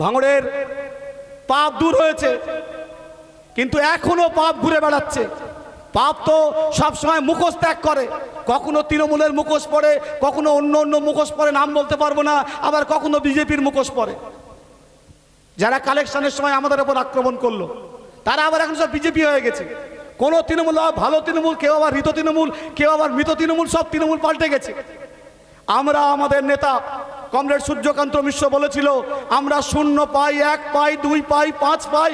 ভাঙড়ের পাপ দূর হয়েছে, কিন্তু এখনো পাপ ঘুরে বেড়াচ্ছে। পাপ তো সবসময় মুখোশ ত্যাগ করে, কখনো তৃণমূলের মুখোশ পড়ে, কখনো অন্য অন্য মুখোশ পড়ে, নাম বলতে পারবো না, আবার কখনো বিজেপির মুখোশ পড়ে। যারা কালেকশনের সময় আমাদের উপর আক্রমণ করলো তারা আবার এখন সব বিজেপি হয়ে গেছে। কোনো তৃণমূল ভালো তৃণমূল, কেউ আবার হৃত তৃণমূল, কেউ আবার মৃত তৃণমূল, সব তৃণমূল পাল্টে গেছে। আমরা আমাদের নেতা কমরেড সূর্যকান্ত মিশ্র বলেছিল, আমরা 0 পাই, 1 পাই, 2 পাই, 5 পাই,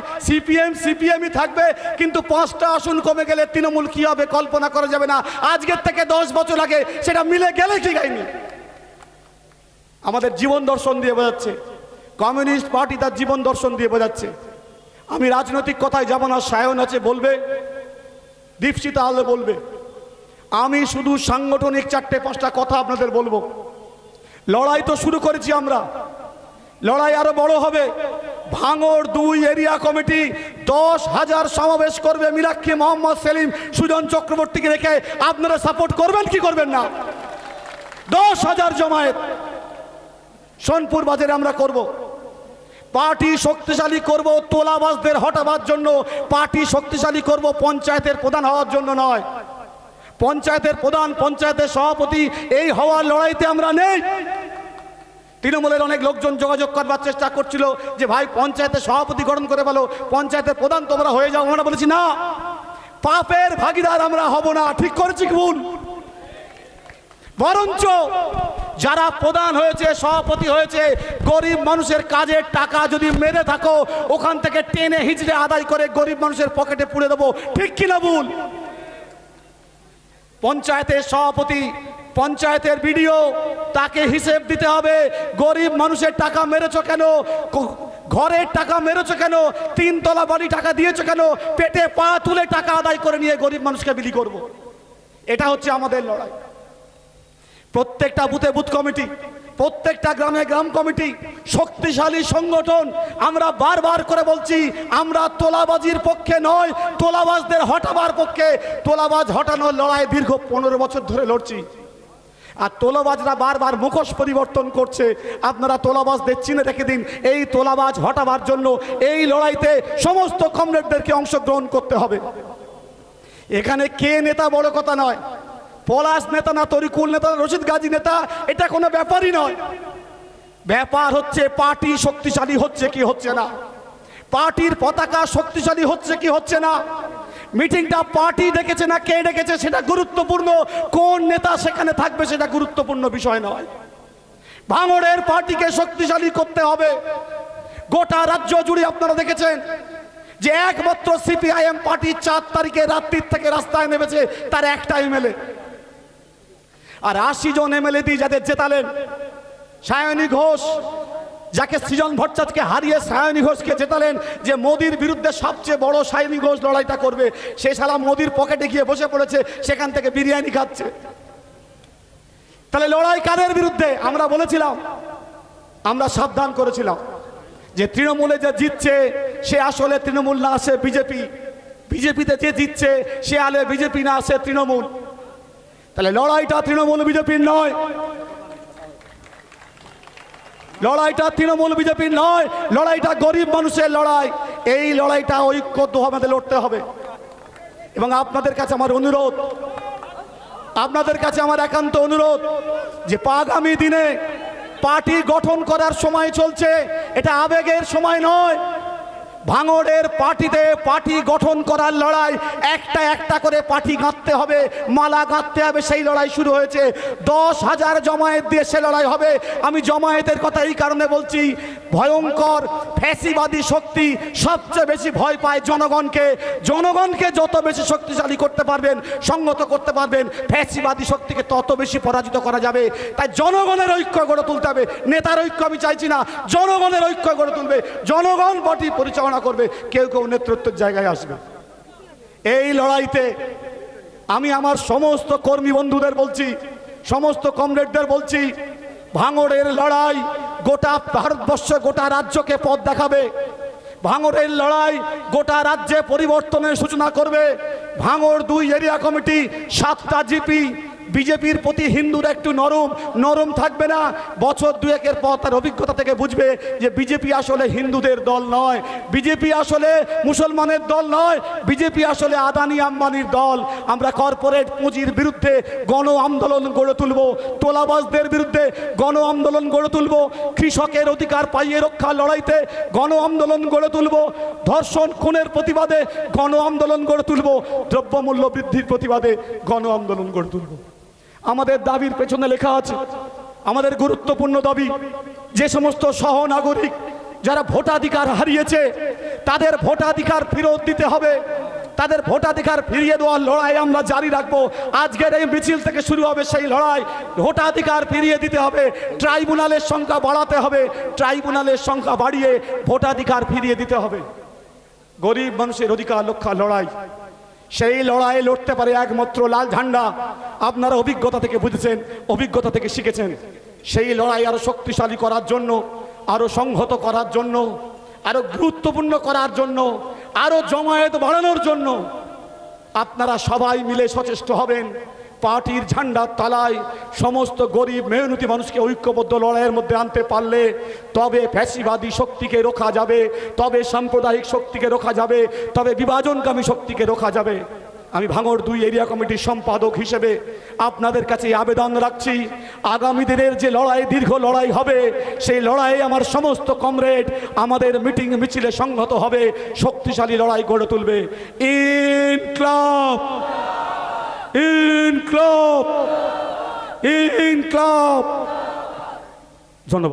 সিপিএমই থাকবে, কিন্তু 5টা আসন কমে গেলে তৃণমূল কি হবে কল্পনা করা যাবে না। আজকের থেকে 10 বছর আগে সেটা মিলে গেলে কি গাইনি। আমাদের জীবন দর্শন দিয়ে বোঝাচ্ছে, কমিউনিস্ট পার্টি তার জীবন দর্শন দিয়ে বোঝাচ্ছে। আমি রাজনৈতিক কথায় যাব না, সায়ন আছে বলবে, দীপশিতা আলো বলবে, আমি শুধু সাংগঠনিক 4-5টা কথা আপনাদের বলবো। লড়াই তো শুরু করেছি আমরা, লড়াই আরো বড় হবে। ভাঙড় 2 এরিয়া কমিটি 10,000 সমাবেশ করবে মীনাক্ষী, মোহাম্মদ সেলিম, সুজন চক্রবর্তীকে রেখে। আপনারা সাপোর্ট করবেন কি করবেন না? 10,000 জমায়েত সোনপুর বাজারে আমরা করব। পার্টি শক্তিশালী করব, তোলাবাজদের হটাবার জন্য পার্টি শক্তিশালী করব, পঞ্চায়েতের প্রধান হওয়ার জন্য নয়। পঞ্চায়েতের প্রধান, পঞ্চায়েতের সভাপতি এই হওয়ার লড়াইতে আমরা নেই। তৃণমূলের অনেক লোকজন যোগাযোগ করবার চেষ্টা করছিল যে ভাই পঞ্চায়েতের সভাপতি গঠন করে বলো, পঞ্চায়েতের প্রধান তোমরা হয়ে যাও। আমরা বলেছি না, পাপের ভাগিদার আমরা হব না। ঠিক করেছি কি ভুল? বরঞ্চ যারা প্রধান হয়েছে, সভাপতি হয়েছে, গরিব মানুষের কাজের টাকা যদি মেরে থাকো, ওখান থেকে টেনে হিচড়ে আদায় করে গরিব মানুষের পকেটে পুড়ে দেবো। ঠিক কিনা ভুল? পঞ্চায়েতের সভাপতি, পঞ্চায়েতের বিডিও, তাকে হিসেব দিতে হবে। গরিব মানুষের টাকা মেরেছ কেন? ঘরের টাকা মেরেছ কেন? 3 তলা বাড়ি টাকা দিয়েছো কেন? পেটে পা তুলে টাকা আদায় করে নিয়ে গরিব মানুষকে বিলি করব। এটা হচ্ছে আমাদের লড়াই। প্রত্যেকটা বুথে বুথ কমিটি, প্রত্যেকটা গ্রামে গ্রাম কমিটি, শক্তিশালী সংগঠন। আমরা বারবার করে বলছি, আমরা তোলাবাজির পক্ষে নয়, তোলাবাজদের হটাবার পক্ষে। তোলাবাজ হটানোর লড়াই দীর্ঘ 15 বছর ধরে লড়ছি। আর তোলাবাজরা বারবার মুখোশ পরিবর্তন করছে। আপনারা তোলাবাজদের চিনে রেখে দিন। এই তোলাবাজ হটাবার জন্য এই লড়াইতে সমস্ত কমরেডদেরকে অংশগ্রহণ করতে হবে। এখানে কে নেতা বড় কথা নয়, পলাশ নেতা না, তরিকুল নেতা, রশিদ গাজী নেতা, এটা কোনো ব্যাপারই নয়। ব্যাপার হচ্ছে পার্টি শক্তিশালী হচ্ছে কি হচ্ছে না, পার্টির পতাকা শক্তিশালী হচ্ছে কি হচ্ছে না। মিটিংটা পার্টি ডেকেছে না কে ডেকেছে সেটা গুরুত্বপূর্ণ, কোন নেতা সেখানে থাকবে সেটা গুরুত্বপূর্ণ বিষয় নয়। ভাঙড়ের পার্টিকে শক্তিশালী করতে হবে। গোটা রাজ্য জুড়ে আপনারা দেখেছেন যে একমাত্র সিপিআইএম পার্টি 4 তারিখে রাত্রির থেকে রাস্তায় নেমেছে, তার একটা এমএলএ। আর 80 জন এমএলএ দিয়ে যাদের জেতালেন, সায়নী ঘোষ, যাকে সৃজন ভট্টাচার্যকে হারিয়ে সায়নী ঘোষকে জেতালেন, যে মোদির বিরুদ্ধে সবচেয়ে বড় সায়নী ঘোষ লড়াইটা করবে, সে শালা মোদির পকেটে গিয়ে বসে পড়েছে, সেখান থেকে বিরিয়ানি খাচ্ছে। তাহলে লড়াই কাদের বিরুদ্ধে? আমরা বলেছিলাম, আমরা সাবধান করেছিলাম যে তৃণমূলে যে জিতছে সে আসলে তৃণমূল না, আসে বিজেপি। বিজেপিতে যে জিতছে সে আলে বিজেপি না, আসে তৃণমূল। তাহলে লড়াইটা তৃণমূল বিজেপির নয়, লড়াইটা তৃণমূল বিজেপির নয়, লড়াইটা গরিব মানুষের লড়াই। এই লড়াইটা ঐক্যবদ্ধভাবে আমাদের লড়তে হবে। এবং আপনাদের কাছে আমার অনুরোধ, আপনাদের কাছে আমার একান্ত অনুরোধ যে আগামী দিনে পার্টি গঠন করার সময় চলছে, এটা আবেগের সময় নয়। ভাঙড়ের পার্টিতে পার্টি গঠন করার লড়াই, একটা একটা করে পার্টি গাঁথতে হবে, মালা গাঁথতে হবে। সেই লড়াই শুরু হয়েছে। 10,000 জমায়েত দিয়ে সে লড়াই হবে। আমি জমায়েতের কথা এই কারণে বলছি, ভয়ঙ্কর ফ্যাসিবাদী শক্তি সবচেয়ে বেশি ভয় পায় জনগণকে। জনগণকে যত বেশি শক্তিশালী করতে পারবেন, সংগত করতে পারবেন, ফ্যাসিবাদী শক্তিকে তত বেশি পরাজিত করা যাবে। তাই জনগণের ঐক্য গড়ে তুলতে হবে। নেতার ঐক্য আমি চাইছি না, জনগণের ঐক্য গড়ে তুলবে। জনগণ পার্টি পরিচালনা করবে, কেউ কেউ নেতৃত্বের জায়গায় আসবে। এই লড়াইতে আমি আমার সমস্ত কর্মী বন্ধুদের বলছি, সমস্ত কমরেডদের বলছি, ভাঙড়ের লড়াই গোটা ভারতবর্ষ, গোটা রাজ্যকে পথ দেখাবে। ভাঙড়ের লড়াই গোটা রাজ্যে পরিবর্তনের সূচনা করবে। ভাঙড় 2 এরিয়া কমিটি, 7টা জিপি, বিজেপির প্রতি হিন্দুরা একটু নরম থাকবে না? বছর দুয়েকের পর তার অভিজ্ঞতা থেকে বুঝবে যে বিজেপি আসলে হিন্দুদের দল নয়, বিজেপি আসলে মুসলমানের দল নয়, বিজেপি আসলে আদানি আম্বানির দল। আমরা কর্পোরেট পুঁজির বিরুদ্ধে গণ আন্দোলন গড়ে তুলব, তোলাবাজদের বিরুদ্ধে গণ আন্দোলন গড়ে তুলব, কৃষকের অধিকার পাইয়ে রক্ষার লড়াইতে গণ আন্দোলন গড়ে তুলব, ধর্ষণ খুনের প্রতিবাদে গণ আন্দোলন গড়ে তুলব, দ্রব্যমূল্য বৃদ্ধির প্রতিবাদে গণ আন্দোলন গড়ে তুলব। আমাদের দাবির পেছনে লেখা আছে, আমাদের গুরুত্বপূর্ণ দাবি, যে সমস্ত সহনাগরিক যারা ভোটাধিকার হারিয়েছে তাদের ভোটাধিকার ফেরত দিতে হবে, তাদের ভোটাধিকার ফিরিয়ে দেওয়ার লড়াই আমরা জারি রাখবো। আজকের এই মিছিল থেকে শুরু হবে সেই লড়াই। ভোটাধিকার ফিরিয়ে দিতে হবে, ট্রাইব্যুনালের সংখ্যা বাড়াতে হবে, ট্রাইব্যুনালের সংখ্যা বাড়িয়ে ভোটাধিকার ফিরিয়ে দিতে হবে। গরিব মানুষের অধিকার রক্ষার লড়াই, সেই লড়াই লড়তে পারে একমাত্র লাল ঝান্ডা। আপনারা অভিজ্ঞতা থেকে বুঝেছেন, অভিজ্ঞতা থেকে শিখেছেন। সেই লড়াই আরো শক্তিশালী করার জন্য, আরো সংহত করার জন্য, আরো গুরুত্বপূর্ণ করার জন্য, আরো জমায়েত বাড়ানোর জন্য আপনারা সবাই মিলে সচেষ্ট হবেন। পার্টির ঝান্ডার তলায় সমস্ত গরিব মেহনতি মানুষকে ঐক্যবদ্ধ লড়াইয়ের মধ্যে আনতে পারলে তবে ফ্যাসিবাদী শক্তিকে রোখা যাবে, তবে সাম্প্রদায়িক শক্তিকে রোখা যাবে, তবে বিভাজনকামী শক্তিকে রোখা যাবে। আমি ভাঙড় 2 এরিয়া কমিটির সম্পাদক হিসেবে আপনাদের কাছে আবেদন রাখছি, আগামী দিনের যে লড়াই, দীর্ঘ লড়াই হবে, সেই লড়াইয়ে আমার সমস্ত কমরেড আমাদের মিটিং মিছিলে সংহত হবে, শক্তিশালী লড়াই গড়ে তুলবে। ইনকলাব, ইনকলাব, ইনকলাব। ধন্যবাদ।